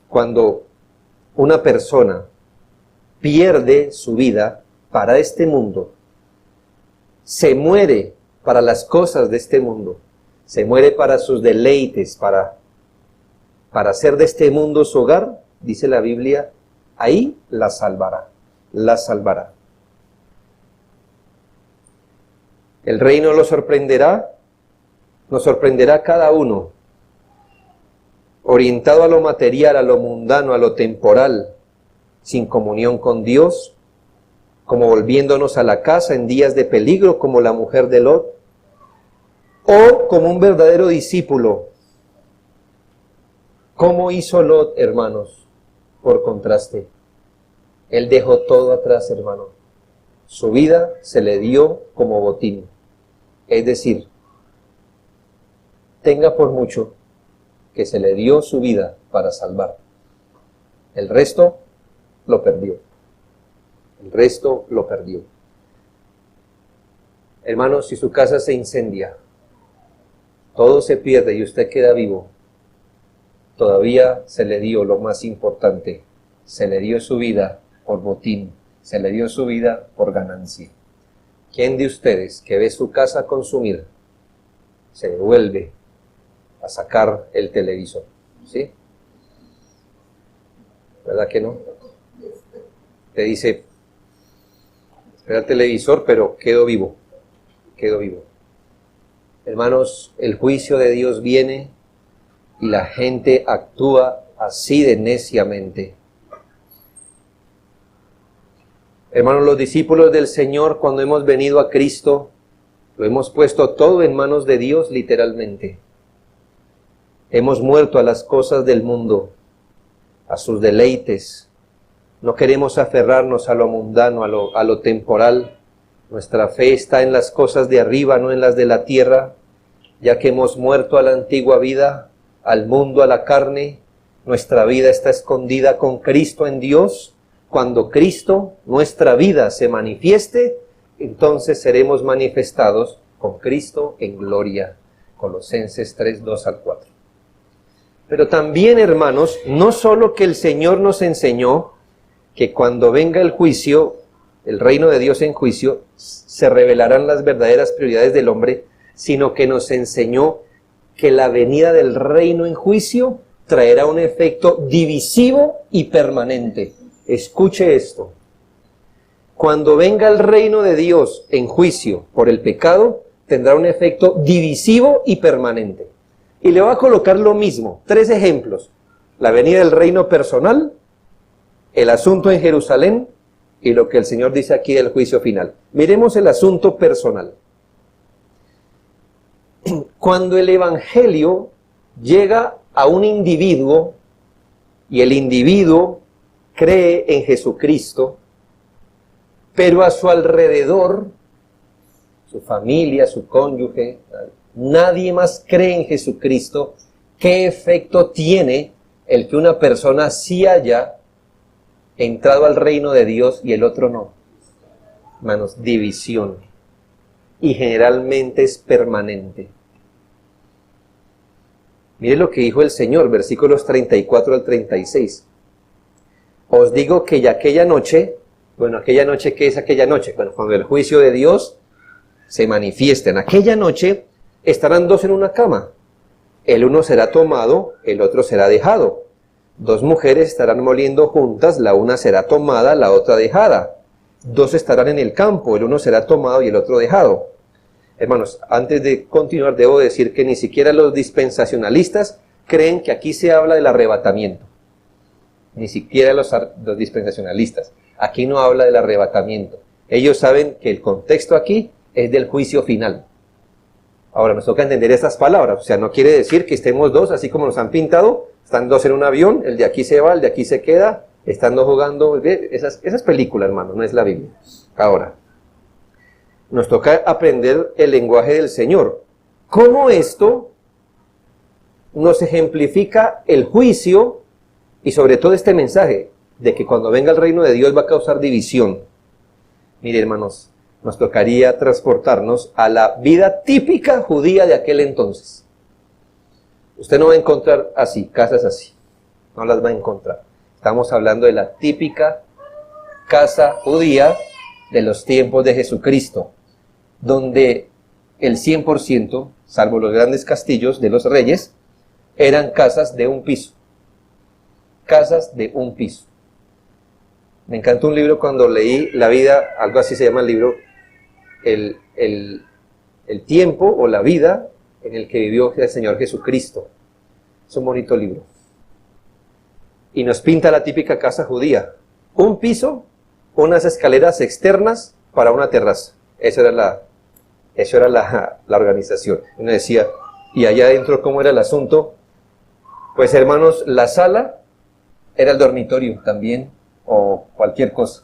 cuando una persona pierde su vida para este mundo, se muere para las cosas de este mundo, se muere para sus deleites, para hacer de este mundo su hogar, dice la Biblia, ahí la salvará, la salvará. El reino lo sorprenderá, nos sorprenderá a cada uno, orientado a lo material, a lo mundano, a lo temporal, sin comunión con Dios, como volviéndonos a la casa en días de peligro, como la mujer de Lot, o como un verdadero discípulo. ¿Cómo hizo Lot, hermanos? Por contraste, él dejó todo atrás, hermano. Su vida se le dio como botín. Es decir, tenga por mucho que se le dio su vida para salvar. El resto lo perdió. El resto lo perdió. Hermanos, si su casa se incendia, todo se pierde y usted queda vivo, todavía se le dio lo más importante. Se le dio su vida por botín. Se le dio su vida por ganancia. ¿Quién de ustedes que ve su casa consumir se devuelve a sacar el televisor? ¿Sí? ¿Verdad que no? Te dice, espera el televisor, pero quedo vivo. Quedo vivo. Hermanos, el juicio de Dios viene y la gente actúa así de neciamente. Hermanos, los discípulos del Señor, cuando hemos venido a Cristo, lo hemos puesto todo en manos de Dios, literalmente. Hemos muerto a las cosas del mundo, a sus deleites. No queremos aferrarnos a lo mundano, a lo temporal. Nuestra fe está en las cosas de arriba, no en las de la tierra, ya que hemos muerto a la antigua vida, al mundo, a la carne. Nuestra vida está escondida con Cristo en Dios. Cuando Cristo, nuestra vida, se manifieste, entonces seremos manifestados con Cristo en gloria. Colosenses 3, 2 al 4. Pero también, hermanos, no solo que el Señor nos enseñó que cuando venga el juicio, el reino de Dios en juicio, se revelarán las verdaderas prioridades del hombre, sino que nos enseñó que la venida del reino en juicio traerá un efecto divisivo y permanente. Escuche esto. Cuando venga el reino de Dios en juicio por el pecado, tendrá un efecto divisivo y permanente. Y le voy a colocar lo mismo, 3 ejemplos. La venida del reino personal, el asunto en Jerusalén y lo que el Señor dice aquí del juicio final. Miremos el asunto personal. Cuando el evangelio llega a un individuo y el individuo cree en Jesucristo, pero a su alrededor, su familia, su cónyuge, nadie más cree en Jesucristo, ¿qué efecto tiene el que una persona sí haya entrado al reino de Dios y el otro no? Hermanos, división. Y generalmente es permanente. Mire lo que dijo el Señor, versículos 34 al 36. Os digo que ya aquella noche, aquella noche, ¿qué es aquella noche? Bueno, cuando el juicio de Dios se manifiesta, en aquella noche estarán 2 en una cama. El uno será tomado, el otro será dejado. 2 mujeres estarán moliendo juntas, la una será tomada, la otra dejada. 2 estarán en el campo, el uno será tomado y el otro dejado. Hermanos, antes de continuar, debo decir que ni siquiera los dispensacionalistas creen que aquí se habla del arrebatamiento. Ni siquiera los dispensacionalistas. Aquí no habla del arrebatamiento. Ellos saben que el contexto aquí es del juicio final. Ahora, nos toca entender estas palabras. O sea, no quiere decir que estemos 2, así como nos han pintado. Están 2 en un avión, el de aquí se va, el de aquí se queda. Están 2 jugando. Esas películas, hermano, no es la Biblia. Ahora, nos toca aprender el lenguaje del Señor. ¿Cómo esto nos ejemplifica el juicio y sobre todo este mensaje de que cuando venga el reino de Dios va a causar división? Mire, hermanos, nos tocaría transportarnos a la vida típica judía de aquel entonces. Usted no va a encontrar así, casas así. No las va a encontrar. Estamos hablando de la típica casa judía de los tiempos de Jesucristo, donde el 100%, salvo los grandes castillos de los reyes, eran casas de un piso. Casas de un piso. Me encantó un libro cuando leí La vida, algo así se llama el libro, el tiempo o la vida en el que vivió el Señor Jesucristo. Es un bonito libro. Y nos pinta la típica casa judía. Un piso, unas escaleras externas para una terraza. Eso era la organización. Uno decía, ¿y allá adentro cómo era el asunto? Pues hermanos, la sala era el dormitorio también, o cualquier cosa.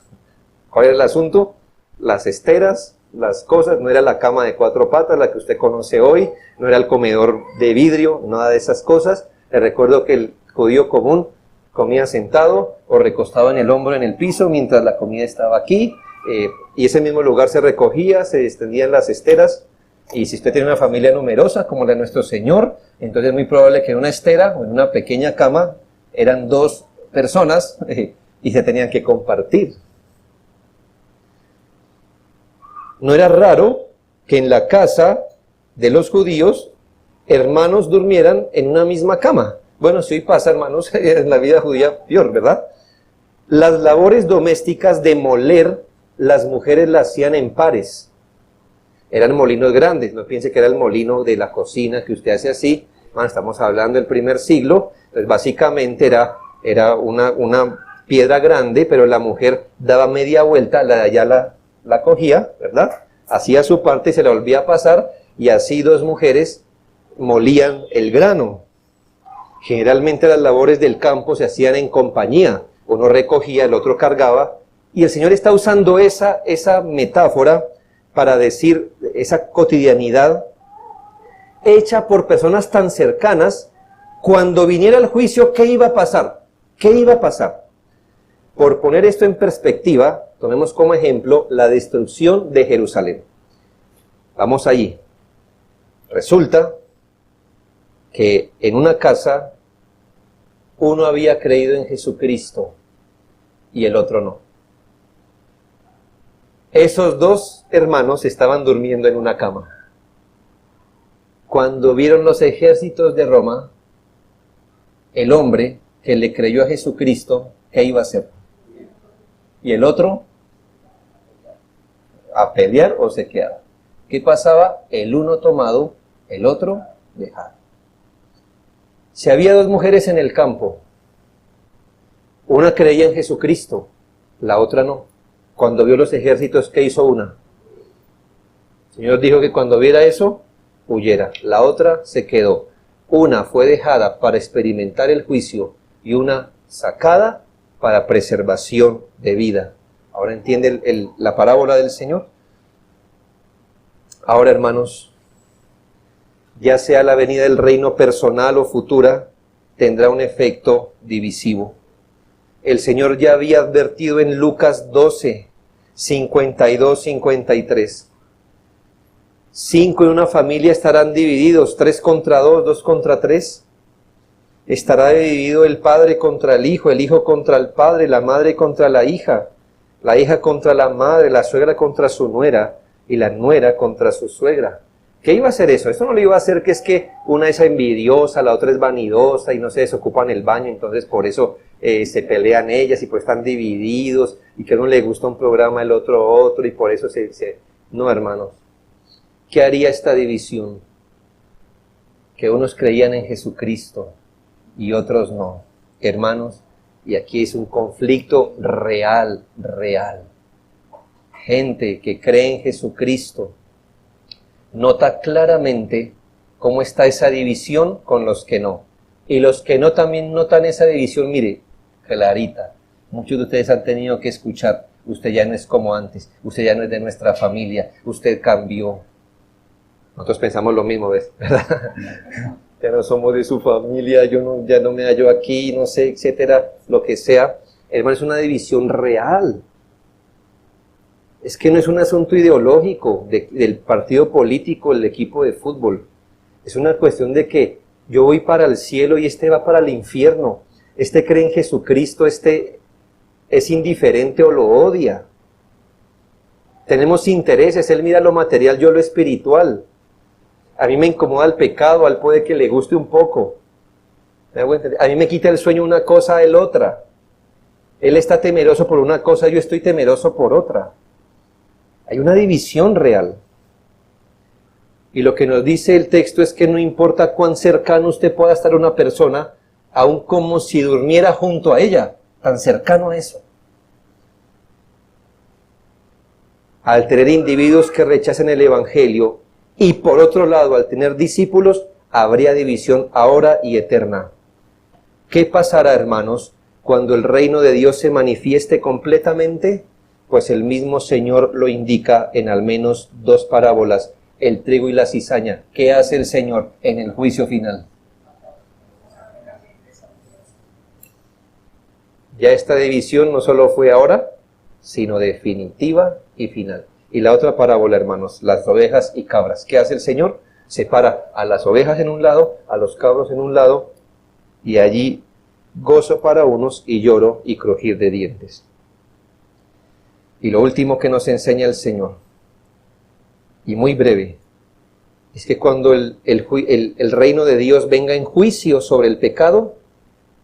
¿Cuál era el asunto? Las esteras, las cosas, no era la cama de 4 patas, la que usted conoce hoy, no era el comedor de vidrio, nada de esas cosas. Les recuerdo que el judío común comía sentado o recostado en el hombro en el piso mientras la comida estaba aquí, y ese mismo lugar se recogía, se extendían las esteras, y si usted tiene una familia numerosa como la de nuestro Señor, entonces es muy probable que en una estera o en una pequeña cama eran 2 personas y se tenían que compartir. No era raro que en la casa de los judíos hermanos durmieran en una misma cama. Bueno, si hoy pasa, hermanos, en la vida judía peor, ¿verdad? Las labores domésticas de moler, las mujeres las hacían en pares. Eran molinos grandes, no piense que era el molino de la cocina que usted hace así. Bueno, estamos hablando del primer siglo, entonces básicamente era una piedra grande, pero la mujer daba media vuelta, la de allá la cogía, ¿verdad? Hacía su parte y se la volvía a pasar, y así 2 mujeres molían el grano. Generalmente las labores del campo se hacían en compañía, uno recogía, el otro cargaba, y el Señor está usando esa metáfora para decir esa cotidianidad hecha por personas tan cercanas. Cuando viniera el juicio, ¿qué iba a pasar? ¿Qué iba a pasar? Por poner esto en perspectiva, tomemos como ejemplo la destrucción de Jerusalén. Vamos allí. Resulta que en una casa uno había creído en Jesucristo y el otro no. Esos 2 hermanos estaban durmiendo en una cama. Cuando vieron los ejércitos de Roma, el hombre que le creyó a Jesucristo, ¿qué iba a hacer? Y el otro, a pelear o se quedaba. ¿Qué pasaba? El uno tomado, el otro dejado. Si había 2 mujeres en el campo, una creía en Jesucristo, la otra no. Cuando vio los ejércitos, ¿qué hizo una? El Señor dijo que cuando viera eso, huyera. La otra se quedó. Una fue dejada para experimentar el juicio y una sacada para preservación de vida. ¿Ahora entiende la parábola del Señor? Ahora, hermanos, ya sea la venida del reino personal o futura, tendrá un efecto divisivo. El Señor ya había advertido en Lucas 12, 52, 53. 5 en una familia estarán divididos, 3 contra 2, 2 contra 3. Estará dividido el padre contra el hijo contra el padre, la madre contra la hija contra la madre, la suegra contra su nuera y la nuera contra su suegra. ¿Qué iba a hacer eso? Esto no lo iba a hacer que es que una es envidiosa, la otra es vanidosa y no se desocupan el baño, entonces por eso se pelean ellas y pues están divididos y que a uno le gusta un programa, el otro y por eso No, hermanos. ¿Qué haría esta división? Que unos creían en Jesucristo y otros no. Hermanos, y aquí es un conflicto real. Gente que cree en Jesucristo nota claramente cómo está esa división con los que no. Y los que no también notan esa división, mire, clarita. Muchos de ustedes han tenido que escuchar, usted ya no es como antes, usted ya no es de nuestra familia, usted cambió. Nosotros pensamos lo mismo, ¿ves? ¿Verdad? Ya no somos de su familia, ya no me hallo aquí, no sé, etcétera, lo que sea. Hermano, es una división real. Es que no es un asunto ideológico del partido político, el equipo de fútbol. Es una cuestión de que yo voy para el cielo y este va para el infierno. Este cree en Jesucristo, este es indiferente o lo odia. Tenemos intereses, él mira lo material, yo lo espiritual. A mí me incomoda el pecado, a él puede que le guste un poco. A mí me quita el sueño una cosa, a él otra. Él está temeroso por una cosa, yo estoy temeroso por otra. Hay una división real. Y lo que nos dice el texto es que no importa cuán cercano usted pueda estar a una persona, aun como si durmiera junto a ella, tan cercano a eso. Al tener individuos que rechacen el Evangelio, y por otro lado, al tener discípulos, habría división ahora y eterna. ¿Qué pasará, hermanos, cuando el reino de Dios se manifieste completamente? Pues el mismo Señor lo indica en al menos 2 parábolas, el trigo y la cizaña. ¿Qué hace el Señor en el juicio final? Ya esta división no solo fue ahora, sino definitiva y final. Y la otra parábola, hermanos, las ovejas y cabras. ¿Qué hace el Señor? Separa a las ovejas en un lado, a los cabros en un lado, y allí gozo para unos y lloro y crujir de dientes. Y lo último que nos enseña el Señor, y muy breve, es que cuando el reino de Dios venga en juicio sobre el pecado,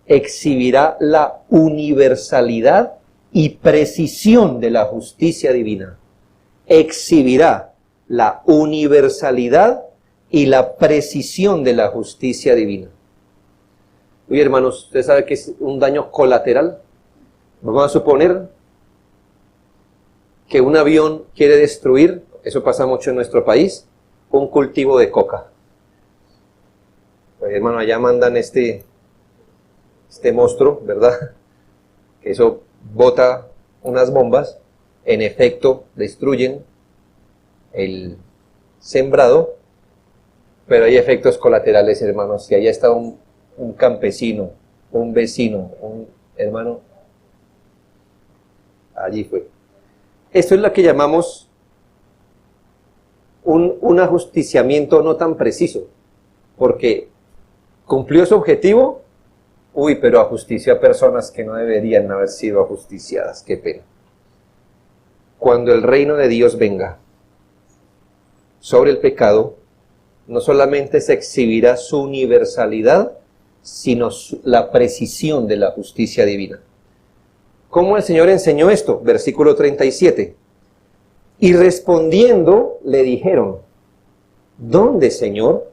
exhibirá la universalidad y precisión de la justicia divina. Exhibirá la universalidad y la precisión de la justicia divina. Oye, hermanos, ¿usted sabe qué es un daño colateral? Vamos a suponer que un avión quiere destruir, eso pasa mucho en nuestro país, un cultivo de coca. Oye, hermano, allá mandan este monstruo, ¿verdad? Que eso bota unas bombas, en efecto destruyen el sembrado, pero hay efectos colaterales, hermanos. Si allá está un campesino, un vecino, un hermano, allí fue. Esto es lo que llamamos un ajusticiamiento no tan preciso, porque cumplió su objetivo, pero ajustició a personas que no deberían haber sido ajusticiadas, qué pena. Cuando el reino de Dios venga sobre el pecado, no solamente se exhibirá su universalidad, sino la precisión de la justicia divina. ¿Cómo el Señor enseñó esto? Versículo 37. Y respondiendo le dijeron, ¿dónde, Señor?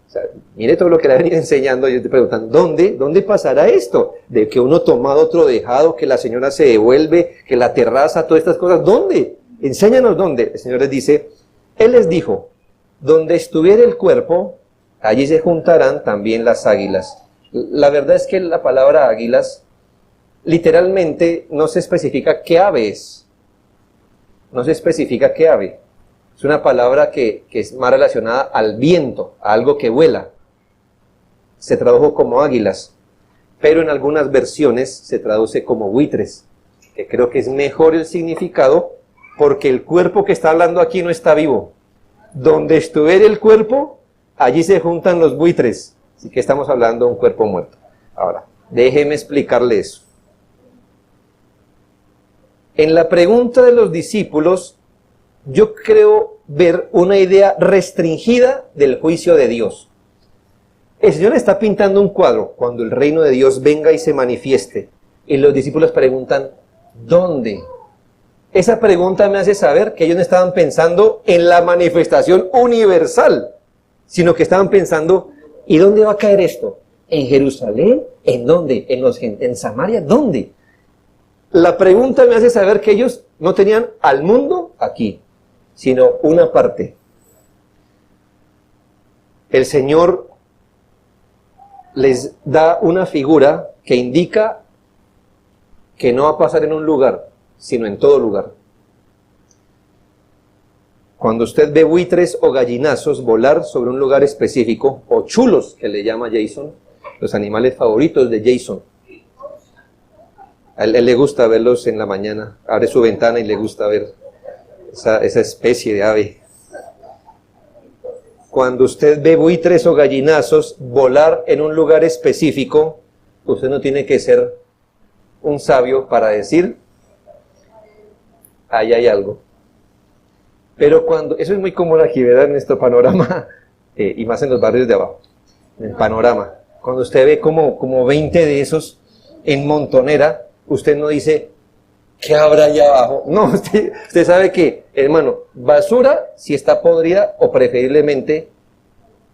O sea, mire todo lo que le ha venido enseñando, y te preguntan, ¿dónde pasará esto? De que uno tomado otro dejado, que la señora se devuelve, que la terraza, todas estas cosas, ¿dónde? Enséñanos dónde. El Señor les dice, Él les dijo, donde estuviera el cuerpo, allí se juntarán también las águilas. La verdad es que la palabra águilas, literalmente no se especifica qué ave es. No se especifica qué ave. Es una palabra que es más relacionada al viento, a algo que vuela. Se tradujo como águilas, pero en algunas versiones se traduce como buitres, que creo que es mejor el significado, porque el cuerpo que está hablando aquí no está vivo. Donde estuviera el cuerpo, allí se juntan los buitres. Así que estamos hablando de un cuerpo muerto. Ahora, déjeme explicarle eso. En la pregunta de los discípulos, yo creo ver una idea restringida del juicio de Dios. El Señor está pintando un cuadro cuando el reino de Dios venga y se manifieste. Y los discípulos preguntan, ¿dónde? Esa pregunta me hace saber que ellos no estaban pensando en la manifestación universal, sino que estaban pensando, ¿y dónde va a caer esto? ¿En Jerusalén? ¿En dónde? ¿En Samaria? ¿Dónde? La pregunta me hace saber que ellos no tenían al mundo aquí, sino una parte. El Señor les da una figura que indica que no va a pasar en un lugar, sino en todo lugar. Cuando usted ve buitres o gallinazos volar sobre un lugar específico, o chulos, que le llama Jason, los animales favoritos de Jason. A él le gusta verlos en la mañana, abre su ventana y le gusta ver esa especie de ave. Cuando usted ve buitres o gallinazos volar en un lugar específico, usted no tiene que ser un sabio para decir, ahí hay algo. Pero cuando, eso es muy común aquí, ¿verdad? En nuestro panorama, y más en los barrios de abajo, en el panorama. Cuando usted ve como 20 de esos en montonera, usted no dice, ¿qué habrá allá abajo? No, usted sabe que, hermano, basura si está podrida o preferiblemente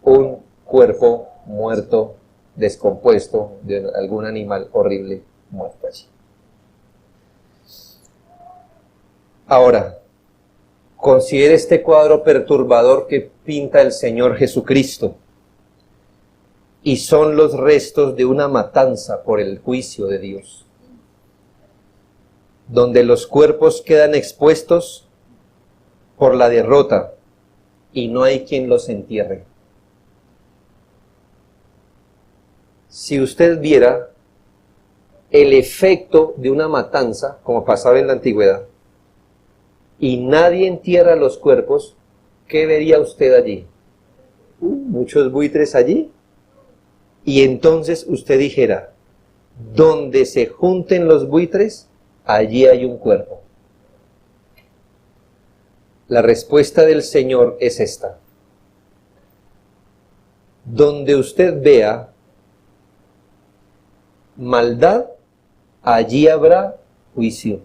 un cuerpo muerto, descompuesto de algún animal horrible muerto allí. Ahora, considere este cuadro perturbador que pinta el Señor Jesucristo. Y son los restos de una matanza por el juicio de Dios, donde los cuerpos quedan expuestos por la derrota y no hay quien los entierre. Si usted viera el efecto de una matanza, como pasaba en la antigüedad, y nadie entierra los cuerpos, ¿qué vería usted allí? Muchos buitres allí. Y entonces usted dijera, donde se junten los buitres, allí hay un cuerpo. La respuesta del Señor es esta. Donde usted vea maldad, allí habrá juicio.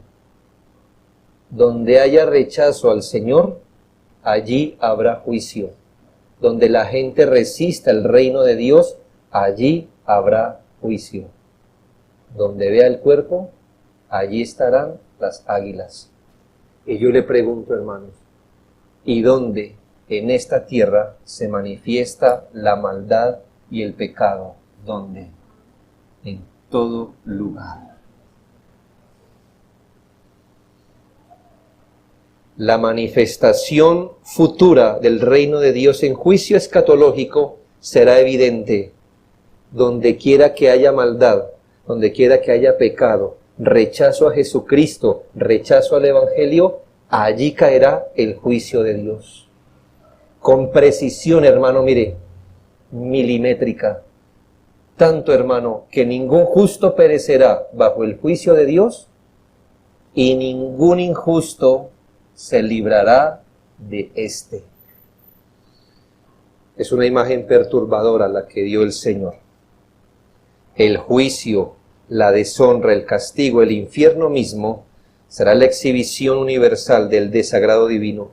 Donde haya rechazo al Señor, allí habrá juicio. Donde la gente resista el reino de Dios, allí habrá juicio. Donde vea el cuerpo, allí estarán las águilas. Y yo le pregunto, hermanos, ¿y dónde en esta tierra se manifiesta la maldad y el pecado? ¿Dónde? En todo lugar. La manifestación futura del reino de Dios en juicio escatológico será evidente. Donde quiera que haya maldad, donde quiera que haya pecado, rechazo a Jesucristo, rechazo al Evangelio, allí caerá el juicio de Dios. Con precisión, hermano, mire, milimétrica. Tanto, hermano, que ningún justo perecerá bajo el juicio de Dios y ningún injusto se librará de éste. Es una imagen perturbadora la que dio el Señor. El juicio, la deshonra, el castigo, el infierno mismo será la exhibición universal del desagrado divino.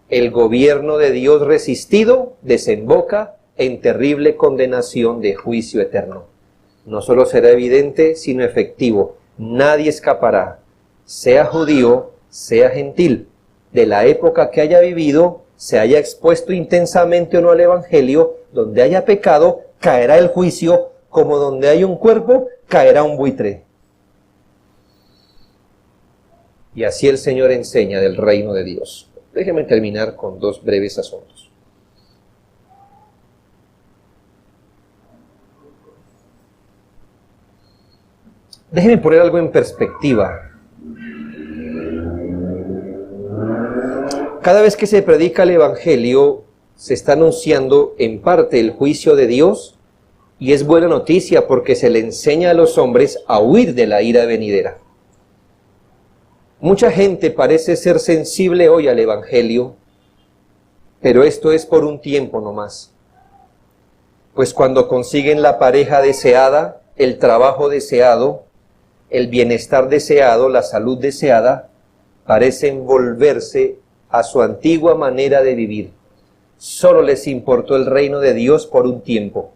El gobierno de Dios resistido desemboca en terrible condenación de juicio eterno. No solo será evidente, sino efectivo. Nadie escapará, sea judío, sea gentil, de la época que haya vivido, se haya expuesto intensamente o no al Evangelio, donde haya pecado, caerá el juicio, como donde hay un cuerpo, caerá un buitre. Y así el Señor enseña del reino de Dios. Déjeme terminar con dos breves asuntos. Déjeme poner algo en perspectiva. Cada vez que se predica el Evangelio, se está anunciando en parte el juicio de Dios, y es buena noticia porque se le enseña a los hombres a huir de la ira venidera. Mucha gente parece ser sensible hoy al Evangelio, pero esto es por un tiempo nomás. Pues cuando consiguen la pareja deseada, el trabajo deseado, el bienestar deseado, la salud deseada, parecen volverse a su antigua manera de vivir. Solo les importó el reino de Dios por un tiempo.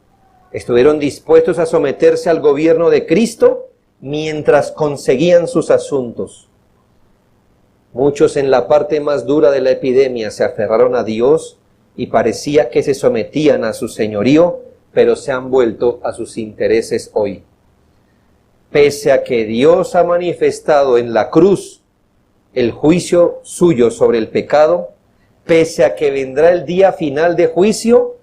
Estuvieron dispuestos a someterse al gobierno de Cristo mientras conseguían sus asuntos. Muchos en la parte más dura de la epidemia se aferraron a Dios y parecía que se sometían a su señorío, pero se han vuelto a sus intereses hoy. Pese a que Dios ha manifestado en la cruz el juicio suyo sobre el pecado, pese a que vendrá el día final de juicio,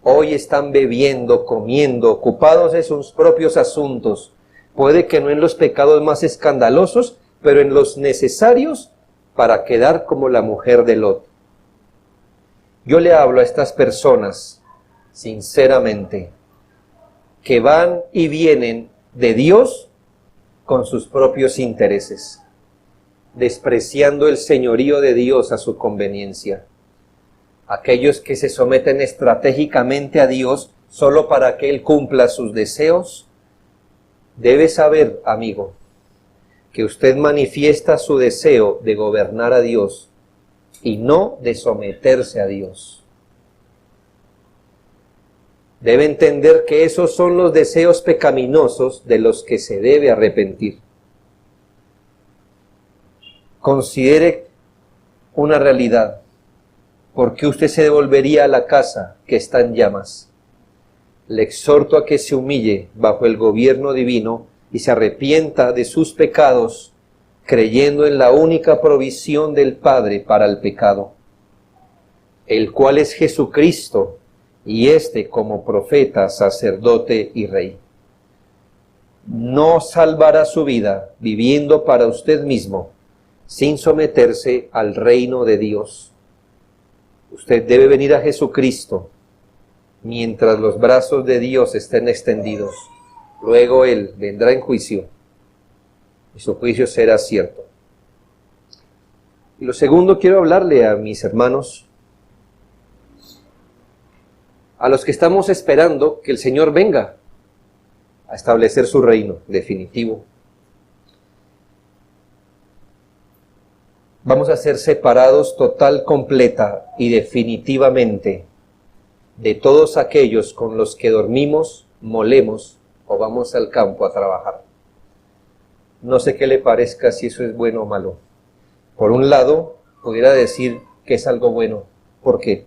hoy están bebiendo, comiendo, ocupados en sus propios asuntos. Puede que no en los pecados más escandalosos, pero en los necesarios para quedar como la mujer de Lot. Yo le hablo a estas personas, sinceramente, que van y vienen de Dios con sus propios intereses, despreciando el señorío de Dios a su conveniencia. Aquellos que se someten estratégicamente a Dios solo para que Él cumpla sus deseos, debe saber, amigo, que usted manifiesta su deseo de gobernar a Dios y no de someterse a Dios. Debe entender que esos son los deseos pecaminosos de los que se debe arrepentir. Considere una realidad. ¿Por qué usted se devolvería a la casa que está en llamas? Le exhorto a que se humille bajo el gobierno divino y se arrepienta de sus pecados, creyendo en la única provisión del Padre para el pecado, el cual es Jesucristo, y éste como profeta, sacerdote y rey. no salvará su vida viviendo para usted mismo, sin someterse al reino de Dios. Usted debe venir a Jesucristo mientras los brazos de Dios estén extendidos. Luego Él vendrá en juicio y su juicio será cierto. Y lo segundo, quiero hablarle a mis hermanos, a los que estamos esperando que el Señor venga a establecer su reino definitivo. Vamos a ser separados total, completa y definitivamente de todos aquellos con los que dormimos, molemos o vamos al campo a trabajar. No sé qué le parezca, si eso es bueno o malo. Por un lado, pudiera decir que es algo bueno. ¿Por qué?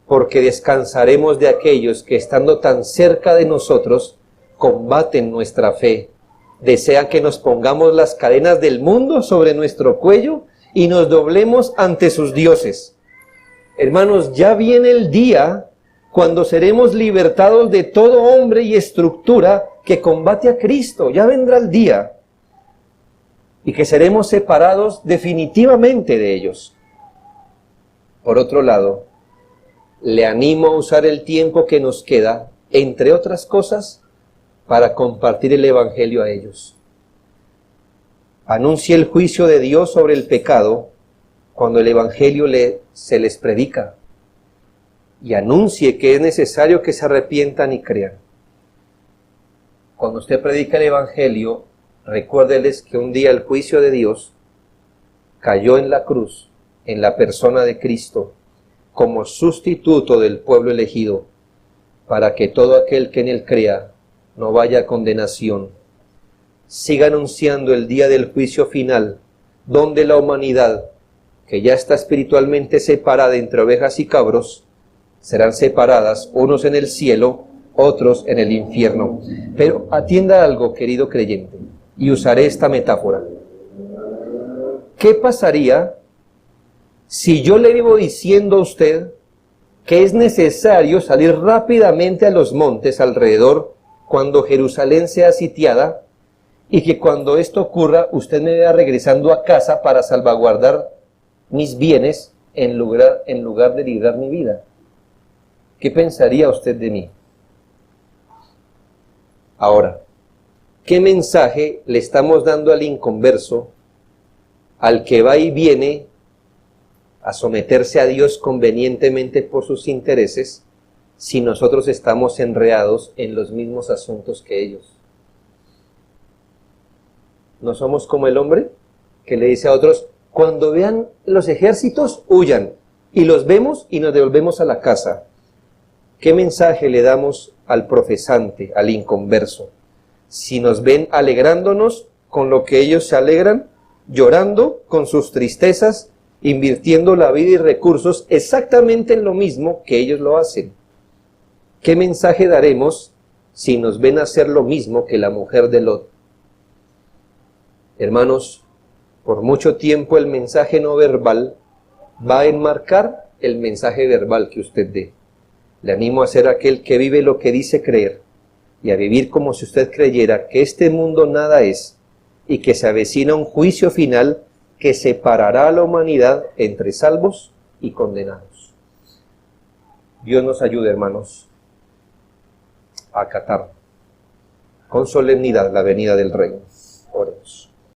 Porque descansaremos de aquellos que, estando tan cerca de nosotros, combaten nuestra fe, desean que nos pongamos las cadenas del mundo sobre nuestro cuello y nos doblemos ante sus dioses. Hermanos, ya viene el día cuando seremos libertados de todo hombre y estructura que combate a Cristo. Ya vendrá el día y que seremos separados definitivamente de ellos. Por otro lado, le animo a usar el tiempo que nos queda, entre otras cosas, para compartir el Evangelio a ellos. Anuncie el juicio de Dios sobre el pecado cuando el Evangelio se les predica. Y anuncie que es necesario que se arrepientan y crean. Cuando usted predica el Evangelio, recuérdeles que un día el juicio de Dios cayó en la cruz, en la persona de Cristo, como sustituto del pueblo elegido, para que todo aquel que en él crea no vaya a condenación. Siga anunciando el día del juicio final, donde la humanidad, que ya está espiritualmente separada entre ovejas y cabros, serán separadas, unos en el cielo, otros en el infierno. Pero atienda algo, querido creyente, y usaré esta metáfora. ¿Qué pasaría si yo le vivo diciendo a usted que es necesario salir rápidamente a los montes alrededor cuando Jerusalén sea sitiada, y que cuando esto ocurra usted me vea regresando a casa para salvaguardar mis bienes en lugar de librar mi vida? ¿Qué pensaría usted de mí? Ahora, ¿qué mensaje le estamos dando al inconverso, al que va y viene a someterse a Dios convenientemente por sus intereses, si nosotros estamos enredados en los mismos asuntos que ellos? ¿No somos como el hombre que le dice a otros: cuando vean los ejércitos, huyan, y los vemos y nos devolvemos a la casa? ¿Qué mensaje le damos al profesante, al inconverso, si nos ven alegrándonos con lo que ellos se alegran, llorando con sus tristezas, invirtiendo la vida y recursos exactamente en lo mismo que ellos lo hacen? ¿Qué mensaje daremos si nos ven hacer lo mismo que la mujer de Lot? Hermanos, por mucho tiempo el mensaje no verbal va a enmarcar el mensaje verbal que usted dé. Le animo a ser aquel que vive lo que dice creer y a vivir como si usted creyera que este mundo nada es y que se avecina un juicio final que separará a la humanidad entre salvos y condenados. Dios nos ayude, hermanos, a acatar con solemnidad la venida del Rey. Oremos.